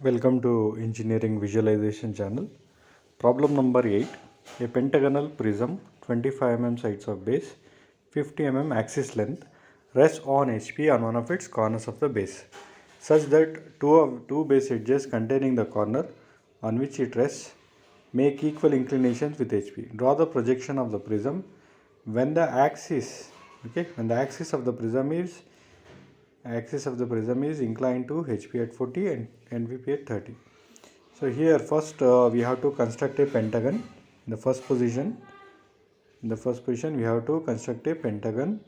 Welcome to Engineering Visualization channel. Problem number 8. A pentagonal prism 25 mm sides of base, 50 mm axis length rests on HP on one of its corners of the base, such that two base edges containing the corner on which it rests make equal inclinations with HP. Draw the projection of the prism when the axis of the prism is inclined to HP at 40 and NVP at 30. So here first we have to construct a pentagon. In the first position we have to construct a pentagon,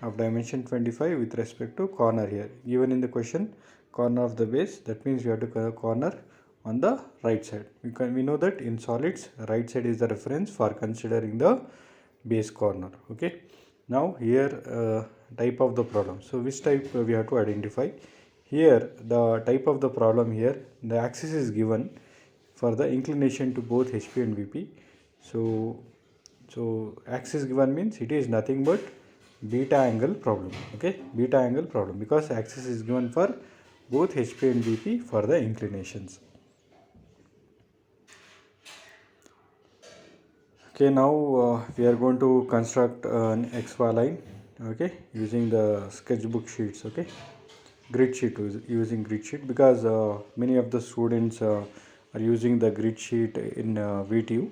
of dimension 25 with respect to corner here. Given in the question, corner of the base, that means we have to corner on the right side. We know that in solids, right side is the reference for considering the base corner. Now here type of the problem. So which type we have to identify. Here the type of the problem here, the axis is given for the inclination to both HP and VP. So axis given means it is nothing but beta angle problem. Beta angle problem, because axis is given for both HP and VP for the inclinations. Now we are going to construct an XY line, using the sketchbook sheets, grid sheet, using grid sheet, because many of the students are using the grid sheet in VTU.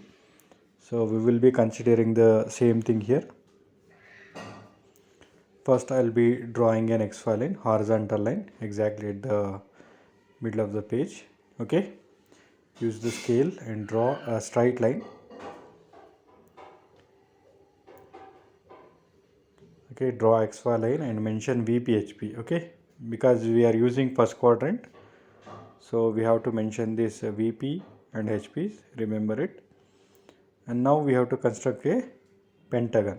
So we will be considering the same thing here. First I will be drawing an XY line, horizontal line, exactly at the middle of the page. Use the scale and draw a straight line. Draw XY line and mention VPHP. Because we are using first quadrant, so we have to mention this VP and HP, remember it. And now we have to construct a pentagon.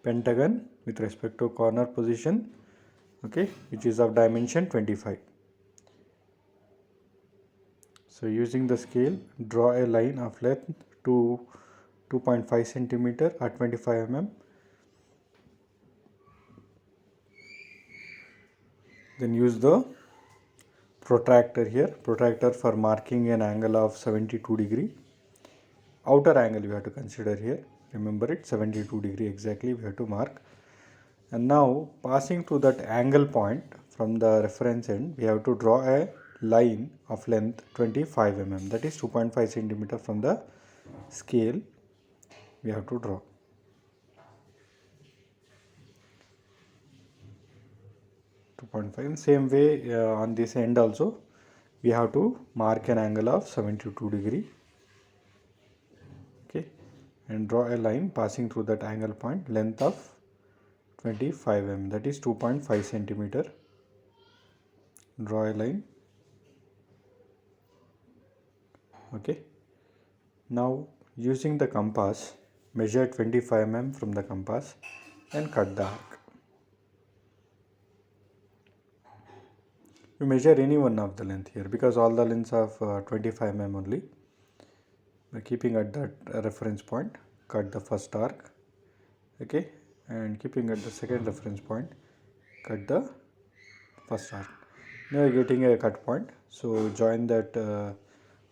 Pentagon with respect to corner position, which is of dimension 25. So using the scale, draw a line of length to 2.5 centimeter at 25 mm. Then use the protractor here, protractor for marking an angle of 72 degree. Outer angle we have to consider here, remember it, 72 degree exactly we have to mark. And now passing through that angle point from the reference end, we have to draw a line of length 25 mm, that is 2.5 centimeter from the scale we have to draw. Same way on this end also we have to mark an angle of 72 degree. And draw a line passing through that angle point, length of 25 mm, that is 2.5 centimeter. Draw a line. Now using the compass, measure 25 mm from the compass and cut the arc. You measure any one of the length here, because all the lengths of 25 mm only. By keeping at that reference point, cut the first arc, and keeping at the second reference point, cut the first arc. Now you are getting a cut point, so join that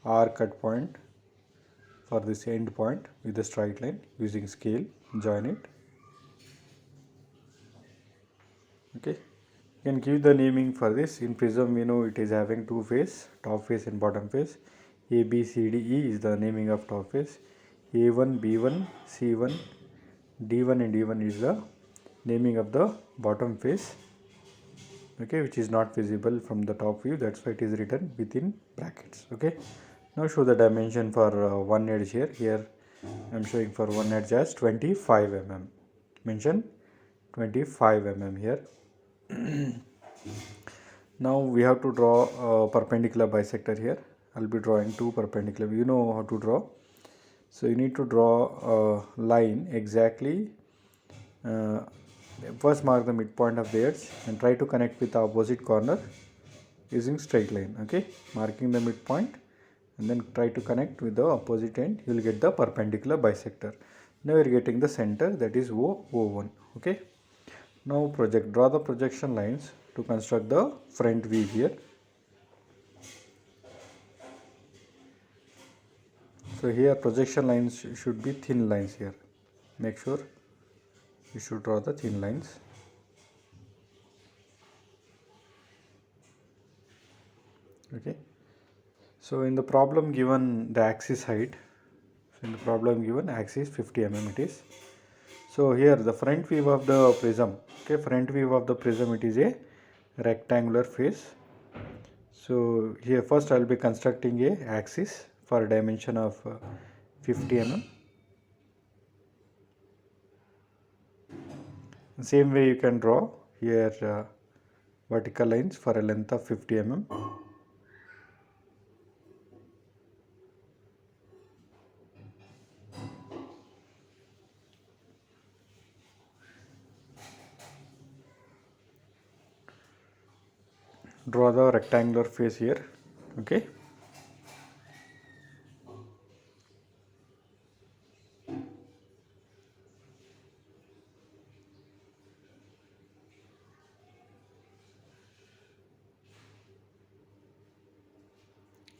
arc cut point for this end point with the straight line using scale. Join it. You can give the naming for this. In prism we know it is having two face, top face and bottom face. A, B, C, D, E is the naming of top face. A1, B1, C1, D1 and E1 is the naming of the bottom face, which is not visible from the top view. That's why it is written within brackets. Now show the dimension for one edge here. Here I am showing for one edge as 25 mm. Mention 25 mm here. Now we have to draw a perpendicular bisector here. I'll be drawing two perpendicular. You know how to draw. So you need to draw a line exactly. First mark the midpoint of the edge and try to connect with the opposite corner using straight line. Marking the midpoint and then try to connect with the opposite end. You will get the perpendicular bisector. Now we are getting the center, that is O1. Now draw the projection lines to construct the front view here. So here projection lines should be thin lines here. Make sure you should draw the thin lines. Okay. So in the problem given the axis height, so in the problem given axis 50 mm it is. So here the front view of the prism, okay, front view of the prism, it is a rectangular face. So here first I will be constructing a axis for a dimension of 50 mm. Same way you can draw here vertical lines for a length of 50 mm. Draw the rectangular face here. Okay.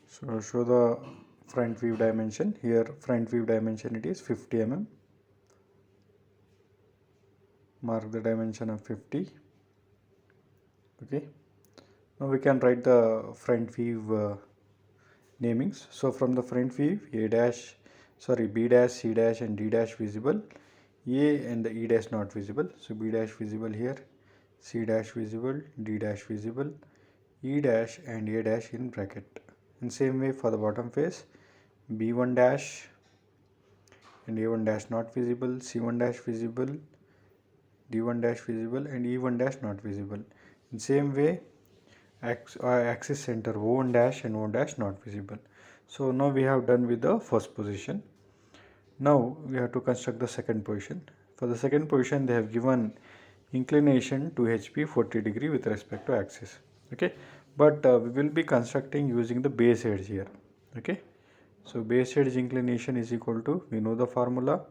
So show the front view dimension. Here front view dimension it is 50 mm. Mark the dimension of 50. Okay. Now we can write the front view namings. So from the front view, B dash, C dash and D dash visible, A and the E dash not visible. So B dash visible here, C dash visible, D dash visible, E dash and A dash in bracket. In same way for the bottom face, B1 dash and A1 dash not visible, C1 dash visible, D1 dash visible and E1 dash not visible. In same way axis center O1 dash and O dash not visible. So now we have done with the first position. Now we have to construct the second position. For the second position they have given inclination to HP 40 degree with respect to axis. Okay, but we will be constructing using the base edge here. Okay, so base edge inclination is equal to, we know the formula,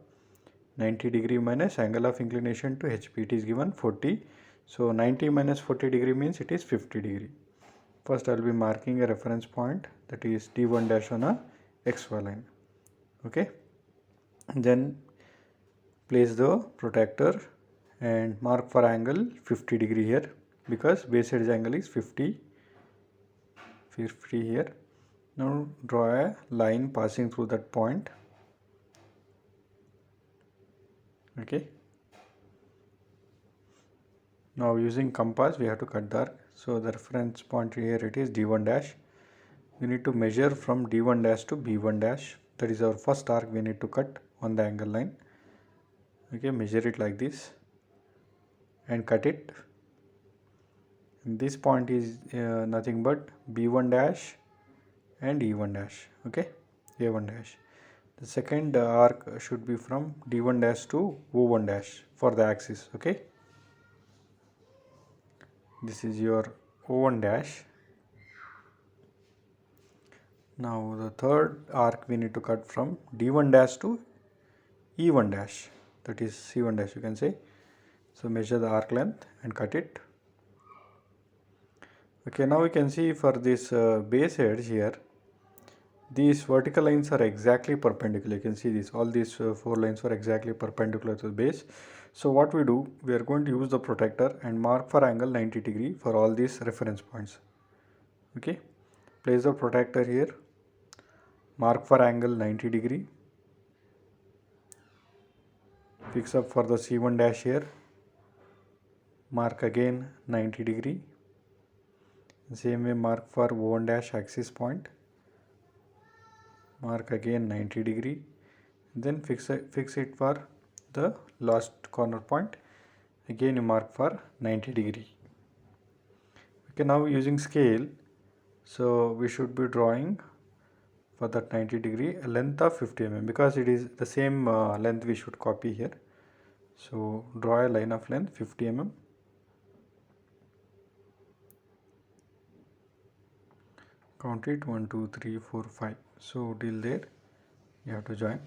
90 degree minus angle of inclination to HP. It is given 40. So 90 minus 40 degree means it is 50 degree. First I will be marking a reference point, that is D1 dash on a XY line. Okay. Then place the protractor and mark for angle 50 degree here, because base edge angle is 50 here. Now draw a line passing through that point. Okay. Now using compass we have to cut the arc. So the reference point here it is D1 dash. We need to measure from D1 dash to B1 dash. That is our first arc we need to cut on the angle line. Okay, measure it like this and cut it. And this point is nothing but B1 dash and E1 dash. Okay, A1 dash. The second arc should be from D1 dash to O1 dash for the axis. Okay, this is your O1 dash. Now the third arc we need to cut from D1 dash to E1 dash, that is C1 dash you can say. So measure the arc length and cut it. Okay, now we can see for this base edge here, these vertical lines are exactly perpendicular. You can see this, all these 4 lines are exactly perpendicular to the base. So what we do, we are going to use the protractor and mark for angle 90 degree for all these reference points. Okay, place the protractor here, mark for angle 90 degree, fix up for the C1 dash here, mark again 90 degree, same way mark for O1 dash axis point, mark again 90 degree, then fix it for the last corner point, again you mark for 90 degree. Okay, now using scale, so we should be drawing for that 90 degree a length of 50 mm, because it is the same length we should copy here. So draw a line of length 50 mm. Count it 1, 2, 3, 4, 5. So till there you have to join.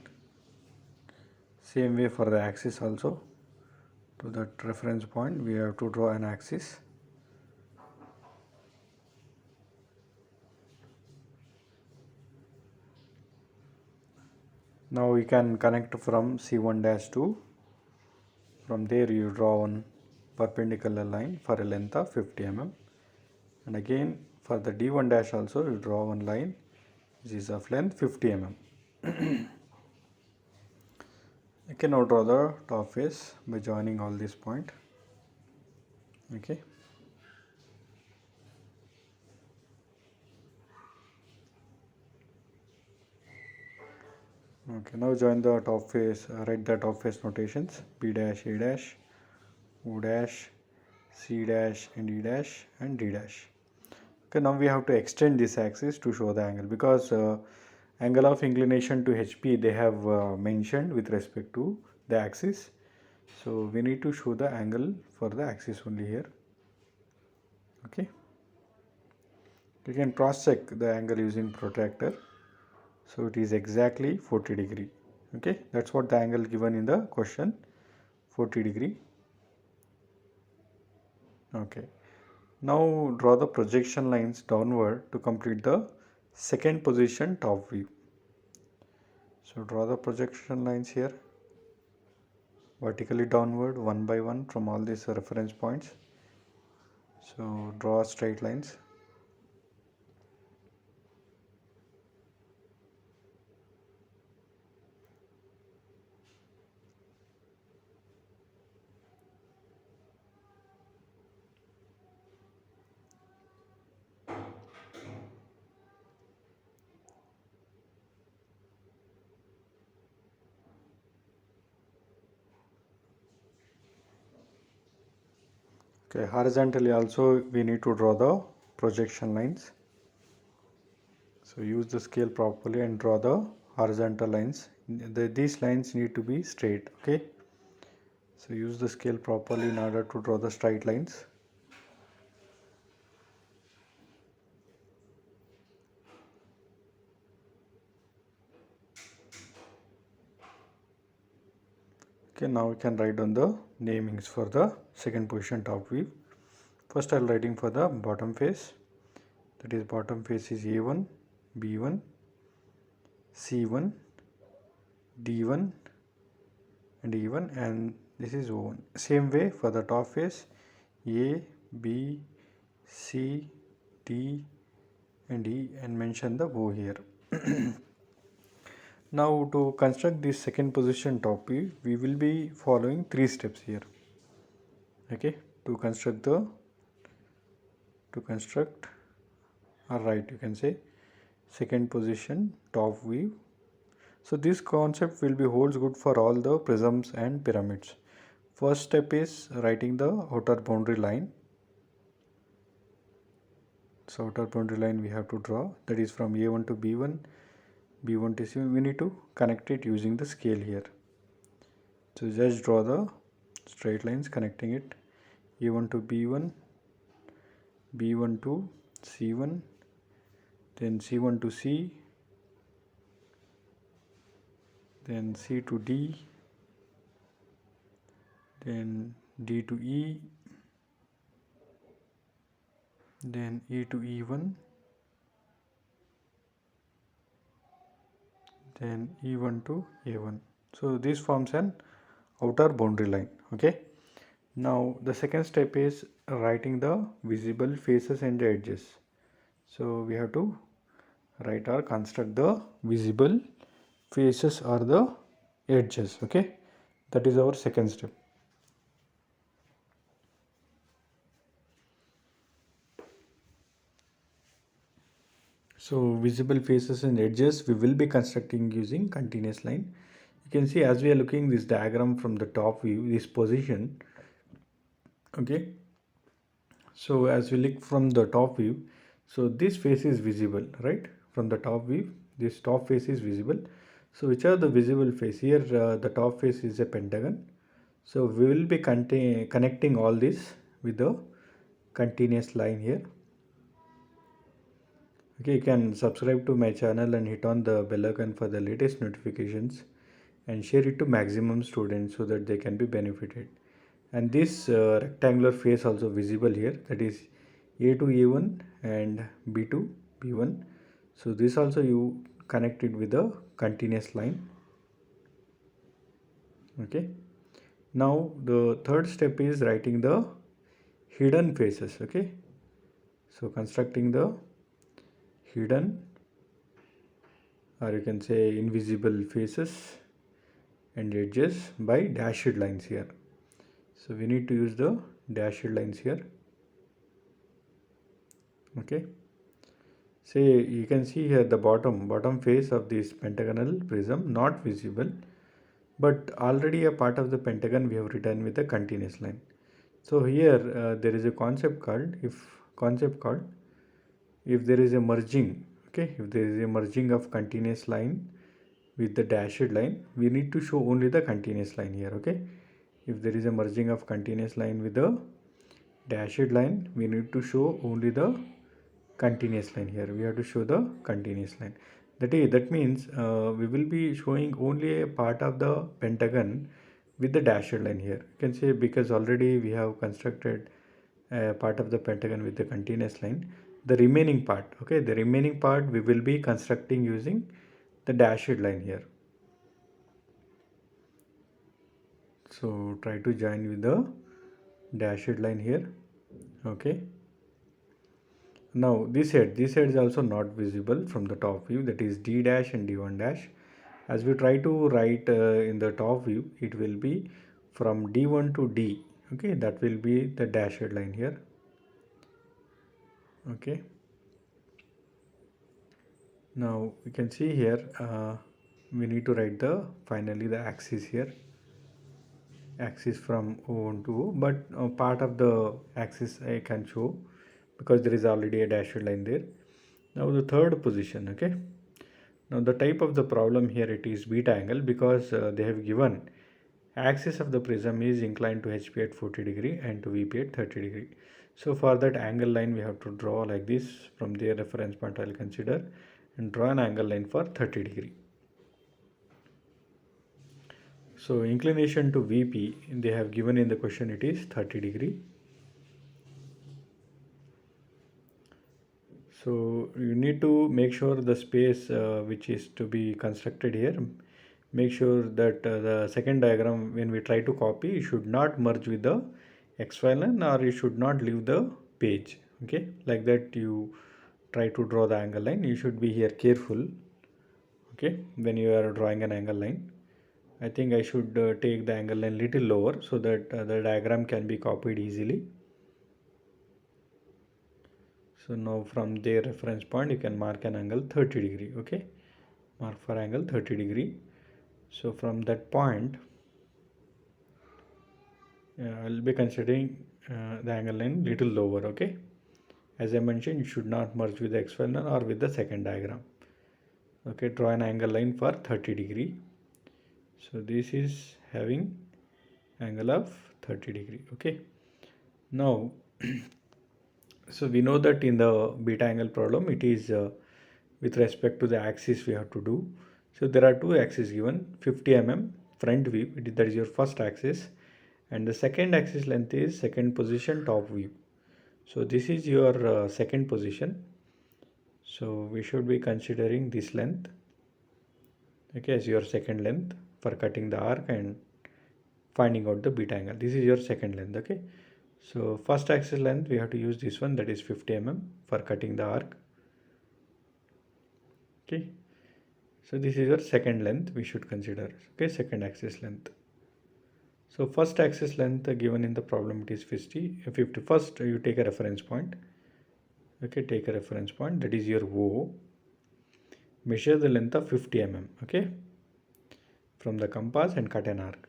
Same way for the axis also. To that reference point we have to draw an axis. Now we can connect from C1 dash to, from there you draw one perpendicular line for a length of 50 mm, and again for the D1 dash also you draw one line which is of length 50 mm. You can now draw the top face by joining all these points. Okay. Okay, now join the top face, write the top face notations: B dash, A dash, O dash, C dash, and E dash, and D dash. Okay, now we have to extend this axis to show the angle, because angle of inclination to HP they have mentioned with respect to the axis. So we need to show the angle for the axis only here. Okay. You can cross check the angle using protractor. So it is exactly 40 degree. Okay, that's what the angle given in the question, 40 degree. Okay, now draw the projection lines downward to complete the second position top view. So draw the projection lines here vertically downward one by one from all these reference points. So draw straight lines. Okay, horizontally also we need to draw the projection lines. So use the scale properly and draw the horizontal lines. These lines need to be straight. Okay. So use the scale properly in order to draw the straight lines. Okay, now we can write down the namings for the second position top view. First I'll writing for the bottom face. That is, bottom face is A1, B1, C1, D1 and E1, and this is O1. Same way for the top face, A, B, C, D and E, and mention the O here. Now to construct this second position top view, we will be following 3 steps here. Okay, to construct you can say second position top view. So this concept will be holds good for all the prisms and pyramids. First step is writing the outer boundary line. So outer boundary line we have to draw, that is from A1 to B1, B1 to C1. We need to connect it using the scale here. So just draw the straight lines connecting it, A1 to B1, B1 to C1, then C1 to C, then C to D, then D to E, then E to E1, then E1 to A1. So this forms an outer boundary line. Okay. Now the second step is writing the visible faces and the edges. So we have to write or construct the visible faces or the edges. Okay, that is our second step. So visible faces and edges we will be constructing using continuous line. You can see as we are looking this diagram from the top view, this position. Okay, so as we look from the top view, so this face is visible, right? From the top view, this top face is visible. So which are the visible face? Here the top face is a pentagon. So we will be connecting all this with the continuous line here. Okay, you can subscribe to my channel and hit on the bell icon for the latest notifications, and share it to maximum students so that they can be benefited. And this rectangular face also visible here, that is A to A1 and B to B1. So this also you connect it with a continuous line. Okay. Now the third step is writing the hidden faces. Okay. So constructing the hidden, or you can say invisible faces and edges by dashed lines here. So we need to use the dashed lines here. Okay. Say you can see here the bottom face of this pentagonal prism not visible, but already a part of the pentagon we have written with a continuous line. So here there is a concept called if there is a merging. Okay, if there is a merging of continuous line with the dashed line, we need to show only the continuous line here. Okay, if there is a merging of continuous line with the dashed line, we need to show only the continuous line here. We have to show the continuous line. That means we will be showing only a part of the pentagon with the dashed line here. You can say because already we have constructed a part of the pentagon with the continuous line. The remaining part, okay, the remaining part we will be constructing using the dashed line here. So try to join with the dashed line here. Okay. Now this head is also not visible from the top view, that is D dash and D1 dash. As we try to write in the top view, it will be from D1 to D. Okay, that will be the dashed line here. Okay. Now we can see here we need to write the finally the axis here. Axis from O1 to O, but part of the axis I can show because there is already a dashed line there. Now the third position. Okay. Now the type of the problem here, it is beta angle, because they have given axis of the prism is inclined to HP at 40 degree and to VP at 30 degree. So for that angle line we have to draw like this. From their reference point I'll consider and draw an angle line for 30 degree. So inclination to VP they have given in the question, it is 30 degree. So you need to make sure the space which is to be constructed here, make sure that the second diagram when we try to copy, it should not merge with the XY line, or it should not leave the page. Okay, like that you try to draw the angle line, you should be here careful. Okay, when you are drawing an angle line, I think I should take the angle line little lower so that the diagram can be copied easily. So now from their reference point you can mark an angle 30 degree. Okay, mark for angle 30 degree. So from that point I'll be considering the angle line little lower. Okay, as I mentioned, you should not merge with the XY line or with the second diagram. Okay, draw an angle line for 30 degree. So this is having angle of 30 degree. Okay, now so we know that in the beta angle problem it is with respect to the axis we have to do. So there are two axes given, 50 mm front view, that is your first axis, and the second axis length is second position top view. So this is your second position. So we should be considering this length, okay, as your second length for cutting the arc and finding out the beta angle. This is your second length. Okay, so first axis length we have to use this one, that is 50 mm for cutting the arc. Okay, so this is your second length we should consider. Okay, second axis length. So first axis length given in the problem, it is 50. First you take a reference point. Okay, take a reference point, that is your O. Measure the length of 50 mm. Okay, from the compass and cut an arc.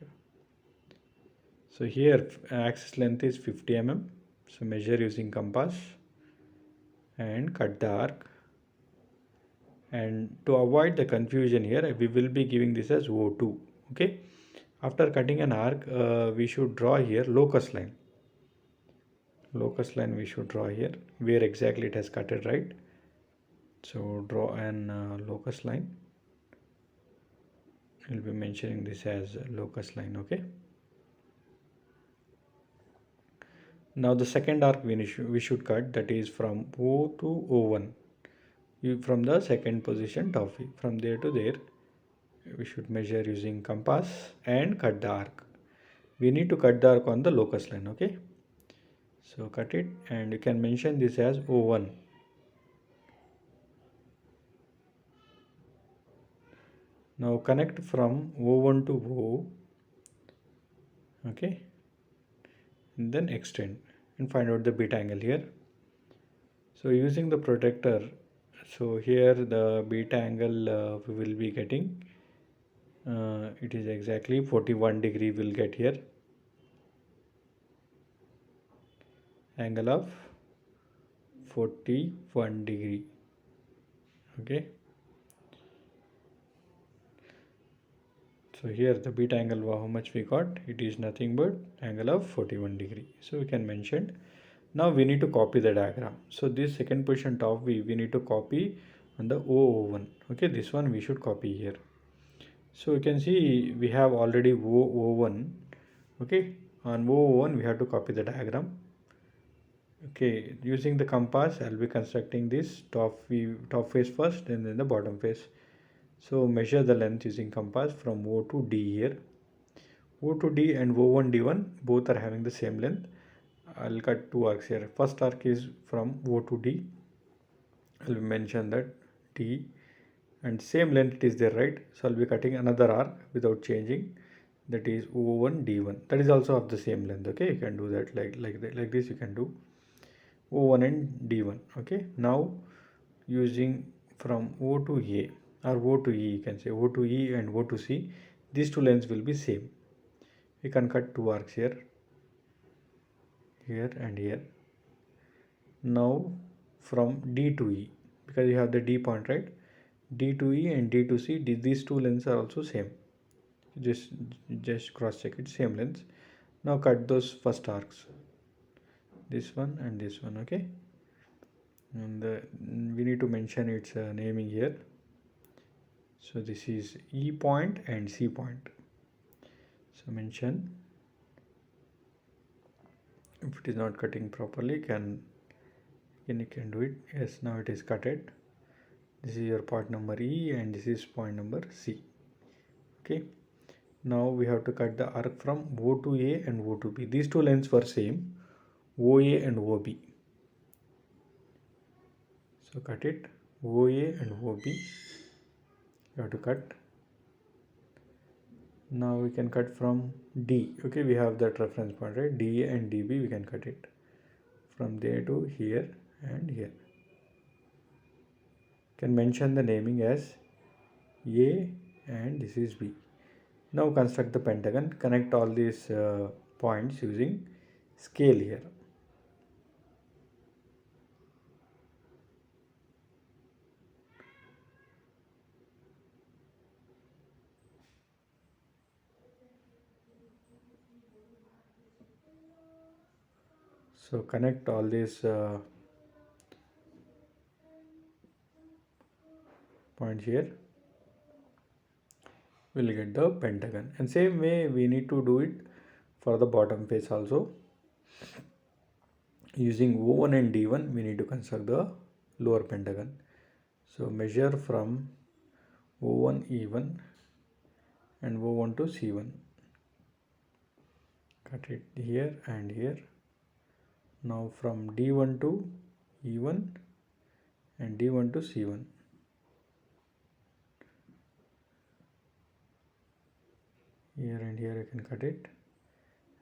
So here axis length is 50 mm. So measure using compass and cut the arc. And to avoid the confusion here, we will be giving this as O2. Okay, after cutting an arc we should draw here locus line. Locus line we should draw here where exactly it has cut it, right? So draw an locus line. We'll be mentioning this as locus line. Okay, now the second arc we should cut, that is from O to O1. From the second position top view, from there to there we should measure using compass and cut the arc. We need to cut the arc on the locus line. Okay, so cut it, and you can mention this as O1. Now connect from O1 to O. Okay, and then extend and find out the beta angle here. So using the protractor, so here the beta angle we will be getting, it is exactly 41 degree we'll get here, angle of 41 degree. Okay, so here the beta angle, how much we got, it is nothing but angle of 41 degree. So we can mention. Now we need to copy the diagram. So this second position top V we need to copy on the O01. Okay, this one we should copy here. So you can see we have already O01. Okay, on O01 we have to copy the diagram. Okay, using the compass I'll be constructing this top face first and then the bottom face. So measure the length using compass from O to D here. O to D and O1 D1 both are having the same length. I'll cut two arcs here. First arc is from O to D. I'll mention that D, and same length it is there, right? So I'll be cutting another arc without changing, that is O1 D1. That is also of the same length. Okay, you can do that like this. You can do O1 and D1. Okay, now using from O to A or O to E, you can say O to E and O to C, these two lengths will be same. We can cut two arcs here and here. Now from D to E, because you have the D point, right? D to E and D to C, these two lengths are also same. Just cross check it, same lengths. Now cut those first arcs, this one and this one. Okay, and we need to mention its naming here. So this is E point and C point. So mention. If it is not cutting properly, you can do it. Yes, now it is cutted. This is your point number E and this is point number C. Okay, now we have to cut the arc from O to A and O to B. These two lengths were same, OA and OB. So cut it, OA and OB. You have to cut. Now we can cut from D. Okay, we have that reference point, right? D and DB, we can cut it from there to here and here. Can mention the naming as A and this is B. Now construct the pentagon. Connect all these points using scale here. So connect all these points here. We'll get the pentagon. And same way we need to do it for the bottom face also. Using O1 and D1 we need to construct the lower pentagon. So measure from O1 E1 and O1 to C1. Cut it here and here. Now from D1 to E1 and D1 to C1. Here and here you can cut it,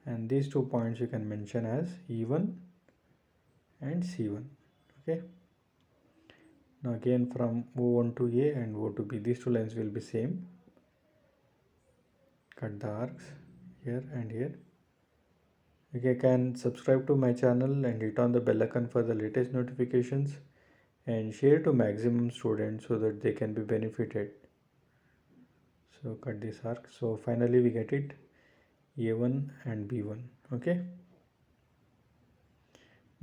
and these 2 points you can mention as E1 and C1. Okay, now again from O1 to A and O to B, these two lines will be same. Cut the arcs here and here. You can subscribe to my channel and hit on the bell icon for the latest notifications, and share to maximum students so that they can be benefited. So cut this arc. So finally we get it A1 and B1. Okay,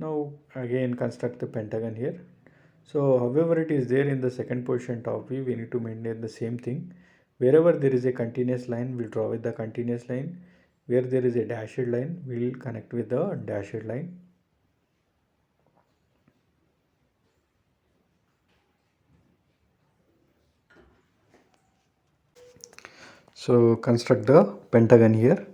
now again construct the pentagon here. So however it is there in the second position top view, we need to maintain the same thing. Wherever there is a continuous line, we'll draw with the continuous line. Where there is a dashed line, we'll connect with the dashed line. So construct the pentagon here.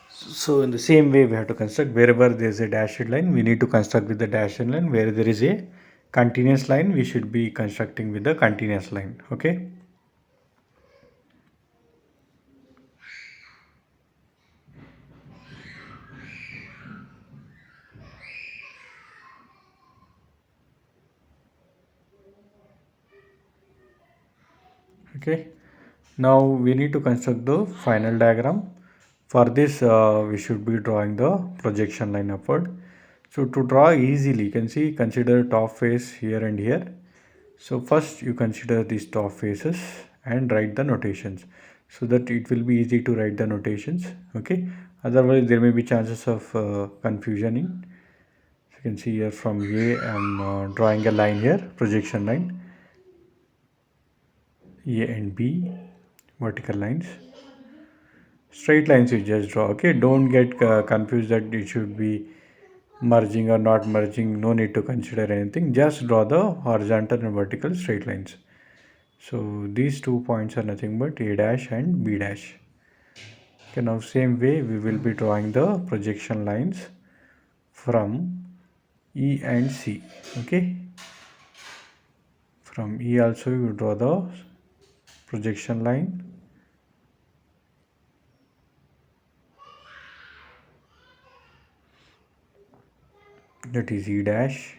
So in the same way we have to construct wherever there is a dashed line, we need to construct with the dashed line. Where there is a continuous line, we should be constructing with the continuous line. Okay. Okay. Now we need to construct the final diagram. For this we should be drawing the projection line upward. So to draw easily, you can see, consider top face here and here. So first you consider these top faces and write the notations so that it will be easy to write the notations. Okay. Otherwise there may be chances of confusion in. So you can see here from A I am drawing a line here, projection line, A and B, vertical lines. Straight lines you just draw. Okay, don't get confused that it should be merging or not merging. No need to consider anything, just draw the horizontal and vertical straight lines. So these 2 points are nothing but A dash and B dash. Okay, now same way we will be drawing the projection lines from E and C. Okay, from E also you draw the projection line, that is E dash.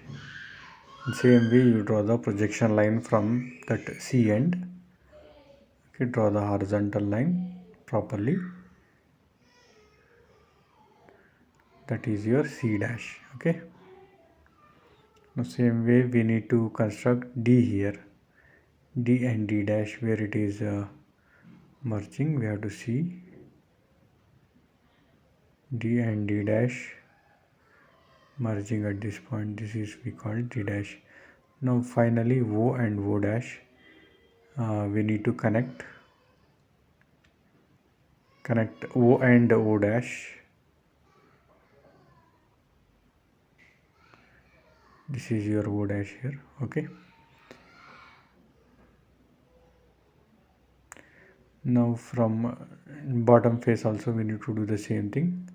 Same way you draw the projection line from that C end. Okay, draw the horizontal line properly, that is your C dash. Okay, now same way we need to construct D here, D and D dash, where it is merging, we have to see D and D dash merging at this point. This is we call it D dash. Now finally O and O dash we need to connect O and O dash. This is your O dash here. Okay, now from bottom face also we need to do the same thing.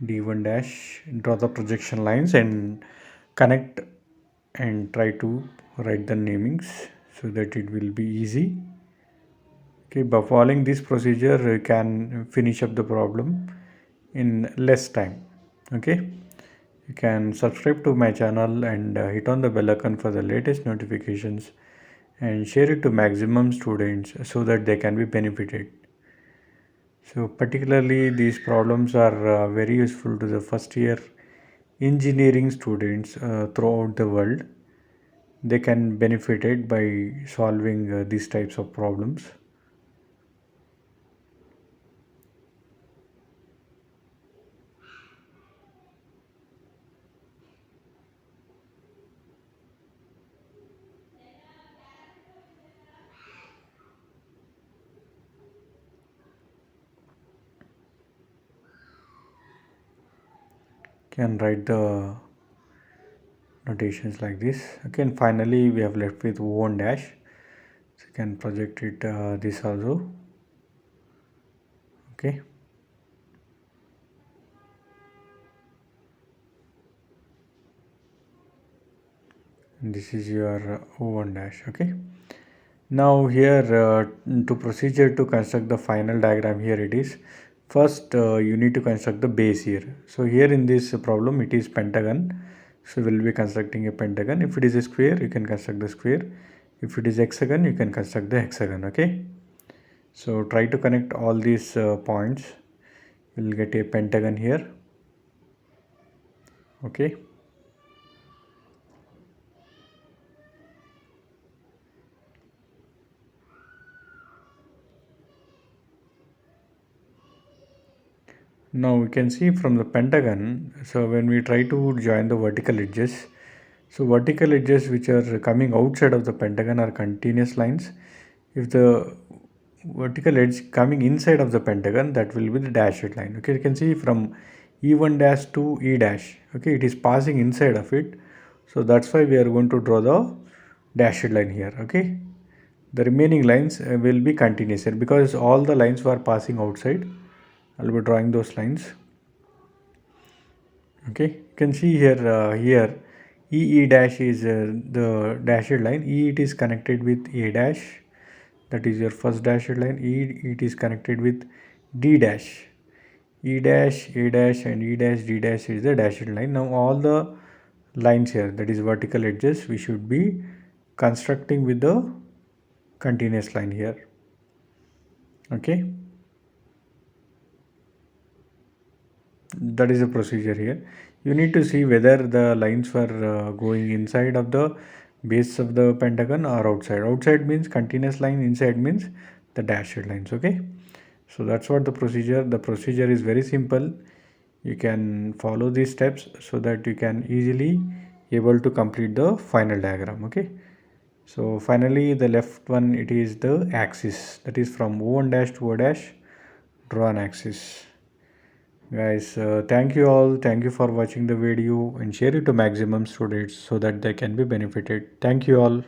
D1 dash, draw the projection lines and connect and try to write the namings so that it will be easy. Okay, by following this procedure you can finish up the problem in less time. Okay, you can subscribe to my channel and hit on the bell icon for the latest notifications and share it to maximum students so that they can be benefited. So particularly these problems are very useful to the first year engineering students throughout the world. They can benefit it by solving these types of problems. Can write the notations like this. Okay, and finally we have left with O1 dash. So you can project it this also. Okay, and this is your O1 dash. Okay, now here to procedure to construct the final diagram, here it is. First you need to construct the base here. So here in this problem it is pentagon, so we'll be constructing a pentagon. If it is a square you can construct the square, if it is hexagon you can construct the hexagon. Okay, so try to connect all these points, you will get a pentagon here. Okay, now we can see from the pentagon, so when we try to join the vertical edges, so vertical edges which are coming outside of the pentagon are continuous lines. If the vertical edge coming inside of the pentagon, that will be the dashed line. Okay, you can see from E1 dash to E dash. Okay, it is passing inside of it, So that's why we are going to draw the dashed line here. Okay, the remaining lines will be continuous here because all the lines were passing outside. I'll be drawing those lines. Okay, you can see here EE dash is the dashed line. E, it is connected with A dash, that is your first dashed line. E, it is connected with D dash. E dash, A dash and E dash, D dash is the dashed line. Now all the lines here, that is vertical edges, we should be constructing with the continuous line here. Okay, that is the procedure here. You need to see whether the lines were going inside of the base of the pentagon or outside. Outside means continuous line, inside means the dashed lines. Okay, so that's what the procedure is very simple. You can follow these steps so that you can easily able to complete the final diagram. Okay, so finally the left one, it is the axis, that is from O1 dash to O dash, draw an axis. Guys, thank you all, thank you for watching the video and share it to maximum students so that they can be benefited. Thank you all.